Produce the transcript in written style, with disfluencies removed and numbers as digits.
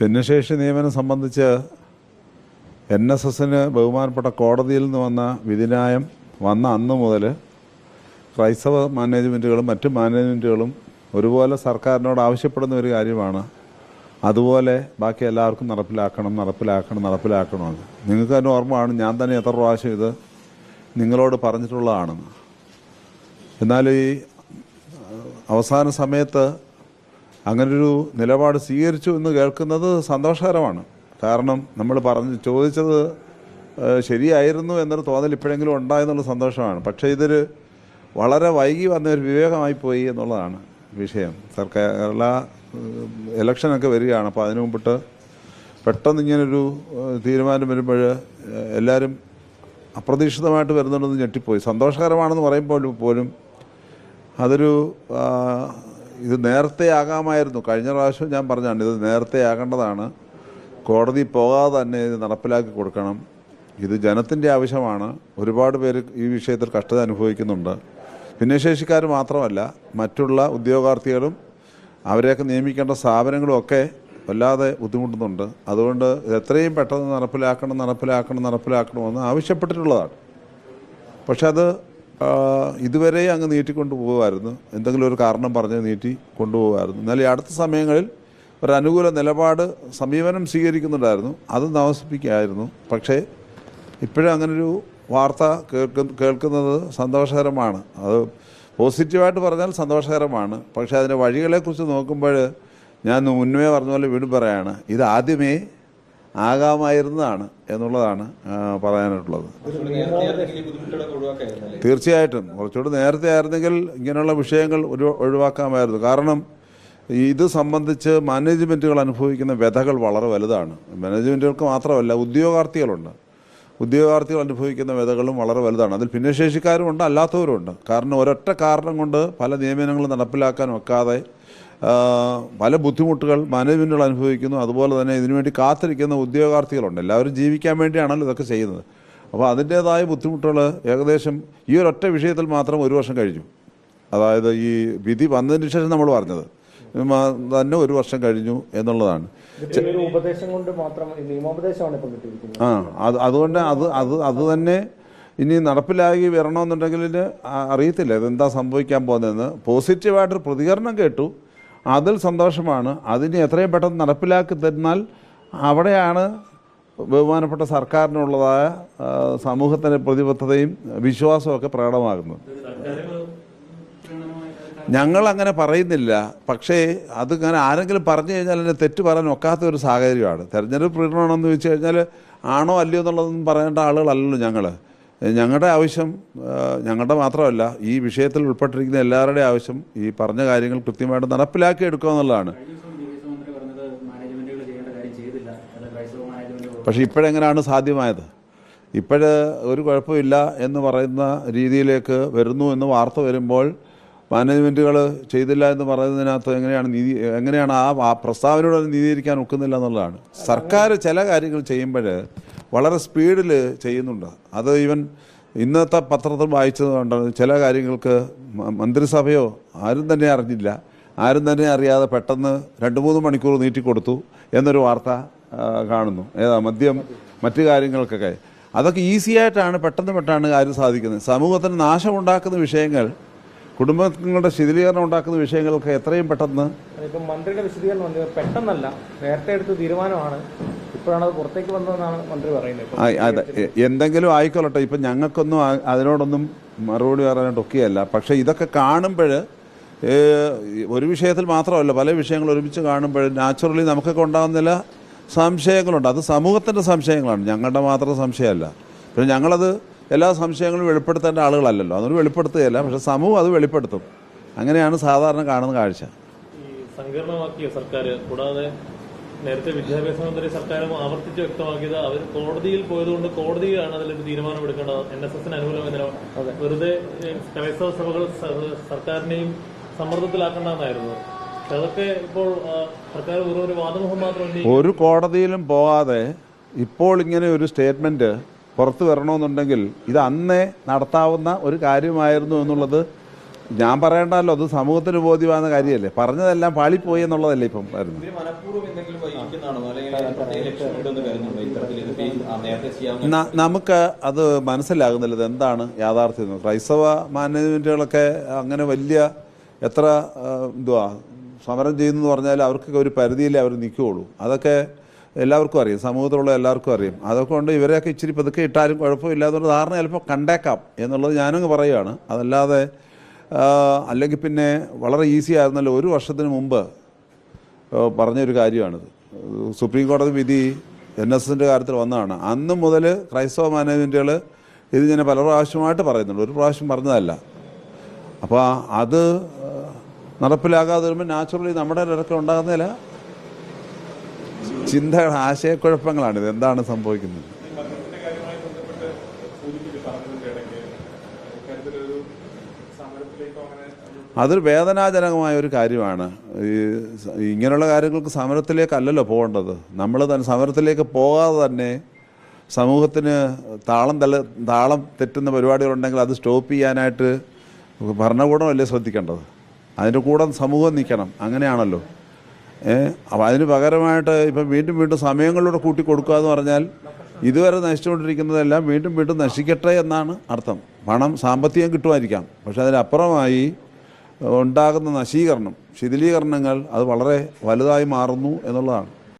ഭിന്നശേഷി നിയമനം സംബന്ധിച്ച് NSSന് ബഹുമാനപ്പെട്ട കോടതിയിൽ നിന്ന് വന്ന വിധിന്യായം വന്ന അന്ന് മുതൽ ക്രൈസ്തവ മാനേജ്മെൻറ്റുകളും മറ്റ് മാനേജ്മെൻറ്റുകളും ഒരുപോലെ സർക്കാരിനോട് ആവശ്യപ്പെടുന്ന ഒരു കാര്യമാണ്. അതുപോലെ ബാക്കി എല്ലാവർക്കും നടപ്പിലാക്കണമെന്ന്. നിങ്ങൾക്ക് തന്നെ ഓർമ്മയാണ്, ഞാൻ തന്നെ എത്ര പ്രാവശ്യം ഇത് നിങ്ങളോട് പറഞ്ഞിട്ടുള്ളതാണെന്ന്. എന്നാൽ ഈ അവസാന സമയത്ത് അങ്ങനൊരു നിലപാട് സ്വീകരിച്ചു എന്ന് കേൾക്കുന്നത് സന്തോഷകരമാണ്. കാരണം നമ്മൾ ചോദിച്ചത് ശരിയായിരുന്നു എന്നൊരു തോന്നൽ ഇപ്പോഴെങ്കിലും ഉണ്ടായെന്നുള്ള സന്തോഷമാണ്. പക്ഷേ ഇതൊരു വളരെ വൈകി വന്ന ഒരു വിവേകമായി പോയി എന്നുള്ളതാണ് വിഷയം. കേരള ഇലക്ഷനൊക്കെ വരികയാണ്. അപ്പോൾ അതിനു മുമ്പിട്ട് പെട്ടെന്ന് ഇങ്ങനൊരു തീരുമാനം വരുമ്പോൾ എല്ലാവരും അപ്രതീക്ഷിതമായിട്ട് വരുന്നുണ്ടെന്ന് ഞെട്ടിപ്പോയി. സന്തോഷകരമാണെന്ന് പറയുമ്പോൾ പോലും ഇത് നേരത്തെ ആകാമായിരുന്നു. കഴിഞ്ഞ പ്രാവശ്യം ഞാൻ പറഞ്ഞാണ് ഇത് നേരത്തെ ആകേണ്ടതാണ്. കോടതി പോകാതെ തന്നെ ഇത് നടപ്പിലാക്കി കൊടുക്കണം. ഇത് ജനത്തിൻ്റെ ആവശ്യമാണ്. ഒരുപാട് പേര് ഈ വിഷയത്തിൽ കഷ്ടത അനുഭവിക്കുന്നുണ്ട്. ഭിന്നശേഷിക്കാർ മാത്രമല്ല, മറ്റുള്ള ഉദ്യോഗാർത്ഥികളും അവരെയൊക്കെ നിയമിക്കേണ്ട സ്ഥാപനങ്ങളും ഒക്കെ വല്ലാതെ ബുദ്ധിമുട്ടുന്നുണ്ട്. അതുകൊണ്ട് എത്രയും പെട്ടെന്ന് നടപ്പിലാക്കണമെന്ന് ആവശ്യപ്പെട്ടിട്ടുള്ളതാണ്. പക്ഷെ അത് ഇതുവരെ അങ്ങ് നീട്ടിക്കൊണ്ടു പോകുമായിരുന്നു. എന്തെങ്കിലും ഒരു കാരണം പറഞ്ഞ് നീട്ടി കൊണ്ടുപോകുമായിരുന്നു. എന്നാൽ ഈ അടുത്ത സമയങ്ങളിൽ ഒരു അനുകൂല സമീപനം സ്വീകരിക്കുന്നുണ്ടായിരുന്നു. അത് താമസിപ്പിക്കുകയായിരുന്നു. പക്ഷേ ഇപ്പോഴും അങ്ങനൊരു വാർത്ത കേൾക്കുന്നത് സന്തോഷകരമാണ്. അത് പോസിറ്റീവായിട്ട് പറഞ്ഞാൽ സന്തോഷകരമാണ്. പക്ഷേ അതിൻ്റെ വഴികളെക്കുറിച്ച് നോക്കുമ്പോൾ ഞാൻ മുന്നേ പറഞ്ഞ പോലെ വീണ്ടും പറയാണ്, ഇത് ആദ്യമേ ആകാമായിരുന്നതാണ് എന്നുള്ളതാണ് പറയാനായിട്ടുള്ളത്. തീർച്ചയായിട്ടും കുറച്ചുകൂടി നേരത്തെ ആയിരുന്നെങ്കിൽ ഇങ്ങനെയുള്ള വിഷയങ്ങൾ ഒഴിവാക്കാമായിരുന്നു. കാരണം ഇത് സംബന്ധിച്ച് മാനേജ്മെൻറ്റുകൾ അനുഭവിക്കുന്ന വ്യഥകൾ വളരെ വലുതാണ്. മാനേജ്മെൻറ്റുകൾക്ക് മാത്രമല്ല, ഉദ്യോഗാർത്ഥികൾ അനുഭവിക്കുന്ന വ്യഥകളും വളരെ വലുതാണ്. അതിൽ ഭിന്നശേഷിക്കാരുമുണ്ട്, അല്ലാത്തവരുമുണ്ട്. കാരണം ഒരൊറ്റ കാരണം കൊണ്ട് പല നിയമനങ്ങളും നടപ്പിലാക്കാൻ വെക്കാതെ പല ബുദ്ധിമുട്ടുകൾ മാനേജ്മെൻറ്റുകൾ അനുഭവിക്കുന്നു. അതുപോലെ തന്നെ ഇതിനുവേണ്ടി കാത്തിരിക്കുന്ന ഉദ്യോഗാർത്ഥികളുണ്ട്. എല്ലാവരും ജീവിക്കാൻ വേണ്ടിയാണല്ലോ ഇതൊക്കെ ചെയ്യുന്നത്. അപ്പോൾ അതിൻ്റേതായ ബുദ്ധിമുട്ടുകൾ ഏകദേശം ഈ ഒരൊറ്റ വിഷയത്തിൽ മാത്രം 1 വർഷം കഴിഞ്ഞു. അതായത് ഈ വിധി വന്നതിന് ശേഷം നമ്മൾ പറഞ്ഞത് തന്നെ 1 വർഷം കഴിഞ്ഞു എന്നുള്ളതാണ്. അതുകൊണ്ട് അത് തന്നെ ഇനി നടപ്പിലാക്കി വരണമെന്നുണ്ടെങ്കിൽ അറിയത്തില്ല ഇതെന്താ സംഭവിക്കാൻ പോകുന്നതെന്ന്. പോസിറ്റീവായിട്ടൊരു പ്രതികരണം കേട്ടു, അതിൽ സന്തോഷമാണ്. അതിന് എത്രയും പെട്ടെന്ന് നടപ്പിലാക്കി തന്നാൽ അവിടെയാണ് ബഹുമാനപ്പെട്ട സർക്കാരിനുള്ളതായ സമൂഹത്തിൻ്റെ പ്രതിബദ്ധതയും വിശ്വാസവും ഒക്കെ പ്രകടമാകുന്നത്. ഞങ്ങൾ അങ്ങനെ പറയുന്നില്ല. പക്ഷേ അതിങ്ങനെ ആരെങ്കിലും പറഞ്ഞു കഴിഞ്ഞാൽ അതിന് തെറ്റ് പറയാൻ ഒക്കാത്ത ഒരു സാഹചര്യമാണ്. തെരഞ്ഞെടുപ്പ് പ്രകടനമാണെന്ന് ചോദിച്ചു കഴിഞ്ഞാൽ ആണോ അല്ലയോ എന്നുള്ളതൊന്നും പറയേണ്ട ആളുകളല്ലല്ലോ ഞങ്ങൾ. ഞങ്ങളുടെ ആവശ്യം, ഞങ്ങളുടെ മാത്രമല്ല, ഈ വിഷയത്തിൽ ഉൾപ്പെട്ടിരിക്കുന്ന എല്ലാവരുടെയും ആവശ്യം ഈ പറഞ്ഞ കാര്യങ്ങൾ കൃത്യമായിട്ട് നടപ്പിലാക്കി എടുക്കുക എന്നുള്ളതാണ്. പക്ഷേ ഇപ്പോഴെങ്ങനെയാണ് സാധ്യമായത്? ഒരു കുഴപ്പമില്ല എന്ന് പറയുന്ന രീതിയിലേക്ക് വരുന്നു എന്ന് വാർത്ത വരുമ്പോൾ മാനേജ്മെൻറ്റുകൾ ചെയ്തില്ല എന്ന് പറയുന്നതിനകത്ത് എങ്ങനെയാണ് ആ പ്രസ്താവനയോട് നീതീകരിക്കാൻ ഒക്കുന്നില്ല എന്നുള്ളതാണ്. സർക്കാർ ചില കാര്യങ്ങൾ ചെയ്യുമ്പോൾ വളരെ സ്പീഡിൽ ചെയ്യുന്നുണ്ട്. അത് ഇന്നത്തെ പത്രത്തിൽ വായിച്ചതുകൊണ്ട് ചില കാര്യങ്ങൾക്ക് മന്ത്രിസഭയോ ആരും തന്നെ അറിഞ്ഞില്ല, ആരും തന്നെ അറിയാതെ പെട്ടെന്ന് 2-3 മണിക്കൂർ നീട്ടിക്കൊടുത്തു എന്നൊരു വാർത്ത കാണുന്നു. മറ്റു കാര്യങ്ങൾക്കൊക്കെ അതൊക്കെ ഈസിയായിട്ടാണ് പെട്ടെന്ന് കാര്യം സാധിക്കുന്നത്. സമൂഹത്തിന് നാശമുണ്ടാക്കുന്ന വിഷയങ്ങൾ, കുടുംബങ്ങളുടെ ശിഥിലീകരണം ഉണ്ടാക്കുന്ന വിഷയങ്ങൾക്ക് എത്രയും പെട്ടെന്ന്. ഇപ്പം മന്ത്രിയുടെ വിശദീകരണം പെട്ടെന്നല്ല, നേരത്തെ എടുത്ത തീരുമാനമാണ്, ഇപ്പോഴാണ് അത് പുറത്തേക്ക് വന്നതെന്നാണ് മന്ത്രി പറയുന്നത്. എന്തെങ്കിലും ആയിക്കൊള്ളട്ടെ, ഇപ്പം ഞങ്ങൾക്കൊന്നും അതിനോടൊന്നും മറുപടി പറയാനായിട്ടൊക്കെയല്ല. പക്ഷേ ഇതൊക്കെ കാണുമ്പോൾ ഒരു വിഷയത്തിൽ മാത്രമല്ല, പല വിഷയങ്ങൾ ഒരുമിച്ച് കാണുമ്പോൾ നാച്ചുറലി നമുക്കൊക്കെ ഉണ്ടാകുന്ന ചില സംശയങ്ങളുണ്ട്. അത് സമൂഹത്തിൻ്റെ സംശയങ്ങളാണ്, ഞങ്ങളുടെ മാത്രം സംശയമല്ല. പിന്നെ ഞങ്ങളത് എല്ലാ സംശയങ്ങളും വെളിപ്പെടുത്തേണ്ട ആളുകളല്ലല്ലോ, അതൊന്നും വെളിപ്പെടുത്തുകയല്ല. പക്ഷെ സമൂഹം അത് വെളിപ്പെടുത്തും. അങ്ങനെയാണ് സാധാരണ കാണുന്ന കാഴ്ച. സങ്കീർണമാക്കിയ സർക്കാർ, കൂടാതെ നേരത്തെ വിദ്യാഭ്യാസ മന്ത്രി സർക്കാരും ആവർത്തിച്ച് വ്യക്തമാക്കിയത് അവർ കോടതിയിൽ പോയതുകൊണ്ട് കോടതിയാണ് അതിലൊരു തീരുമാനമെടുക്കേണ്ടത്, NSSന് അനുകൂലമെന്നോ വെറുതെ ക്രൈസ്തവ സഭകൾ സർക്കാരിനെയും സമ്മർദ്ദത്തിലാക്കേണ്ടതെന്നായിരുന്നു. അതൊക്കെ ഇപ്പോൾ സർക്കാർ ഒരു വാദമുഖം മാത്രം. ഒരു കോടതിയിലും പോകാതെ ഇപ്പോൾ ഇങ്ങനെ ഒരു സ്റ്റേറ്റ്മെന്റ് പുറത്തു വരണമെന്നുണ്ടെങ്കിൽ ഇത് അന്നേ നടത്താവുന്ന ഒരു കാര്യമായിരുന്നു എന്നുള്ളത് ഞാൻ പറയണ്ടല്ലോ, അത് സമൂഹത്തിന് ബോധ്യമാകുന്ന കാര്യമല്ലേ. പറഞ്ഞതെല്ലാം പാളിപ്പോയി എന്നുള്ളതല്ലേ ഇപ്പം വരുന്നത്. ഇവര് മനഃപൂർവ്വം എന്തെങ്കിലും വൈകിക്കുന്നതാണോ, അല്ലെങ്കിൽ പ്രത്യേക ലക്ഷ്യമുണ്ടെന്ന് കരുതുന്നുണ്ടോ ഇത്തരത്തിൽ ഇത് നേരത്തെ ചെയ്യാൻ? നമുക്ക് അത് മനസ്സിലാകുന്നില്ല ഇത് എന്താണ് യാഥാർത്ഥ്യം. ക്രൈസ്തവ മാനേജ്മെൻറ്റുകളൊക്കെ അങ്ങനെ വലിയ എത്ര എന്തുവാ സമരം ചെയ്യുന്നു പറഞ്ഞാൽ അവർക്കൊക്കെ ഒരു പരിധിയിലേ അവർ നിൽക്കുകയുള്ളൂ. അതൊക്കെ എല്ലാവർക്കും അറിയാം, സമൂഹത്തിലുള്ള എല്ലാവർക്കും അറിയാം. അതൊക്കെ കൊണ്ട് ഇവരെയൊക്കെ ഇച്ചിരി പതുക്കെ ഇട്ടാലും കുഴപ്പമില്ല എന്നൊരു ധാരണ ചിലപ്പോൾ കണ്ടേക്കാം എന്നുള്ളത് ഞാനങ്ങ് പറയുകയാണ്. അതല്ലാതെ അല്ലെങ്കിൽ പിന്നെ വളരെ ഈസി ആയിരുന്നല്ലോ. 1 വർഷത്തിന് മുമ്പ് പറഞ്ഞൊരു കാര്യമാണിത്. സുപ്രീം കോടതി വിധി NSSൻ്റെ കാര്യത്തിൽ വന്നതാണ്. അന്ന് മുതൽ ക്രൈസ്തവ മാനേജ്മെൻറ്റുകൾ ഇത് ഞാൻ പല പ്രാവശ്യമായിട്ട് പറയുന്നുണ്ട്, ഒരു പ്രാവശ്യം പറഞ്ഞതല്ല. അപ്പോൾ അത് നടപ്പിലാകാതെ വരുമ്പോൾ നാച്ചുറലി നമ്മുടെ ഇടയ്ക്ക് ഉണ്ടാകുന്നില്ല ചിന്തയുടെ ആശയക്കുഴപ്പങ്ങളാണിത്. എന്താണ് സംഭവിക്കുന്നത്? അതൊരു വേദനാജനകമായ ഒരു കാര്യമാണ്. ഇങ്ങനെയുള്ള കാര്യങ്ങൾക്ക് സമരത്തിലേക്കല്ലല്ലോ പോകേണ്ടത്. നമ്മൾ തന്നെ സമരത്തിലേക്ക് പോകാതെ തന്നെ സമൂഹത്തിന് താളം തെറ്റുന്ന പരിപാടികളുണ്ടെങ്കിൽ അത് സ്റ്റോപ്പ് ചെയ്യാനായിട്ട് ഭരണകൂടമല്ലേ ശ്രദ്ധിക്കേണ്ടത്. അതിൻ്റെ കൂടെ സമൂഹം നിൽക്കണം. അങ്ങനെയാണല്ലോ. അപ്പോൾ അതിന് പകരമായിട്ട് ഇപ്പം വീണ്ടും സമയങ്ങളിലൂടെ കൂട്ടി കൊടുക്കുക എന്ന് പറഞ്ഞാൽ ഇതുവരെ നശിച്ചുകൊണ്ടിരിക്കുന്നതെല്ലാം വീണ്ടും നശിക്കട്ടെ എന്നാണ് അർത്ഥം. പണം സാമ്പത്തികം കിട്ടുമായിരിക്കാം, പക്ഷെ അതിനപ്പുറമായി ഉണ്ടാകുന്ന നശീകരണം, ശിഥിലീകരണങ്ങൾ അത് വളരെ വലുതായി മാറുന്നു എന്നുള്ളതാണ്.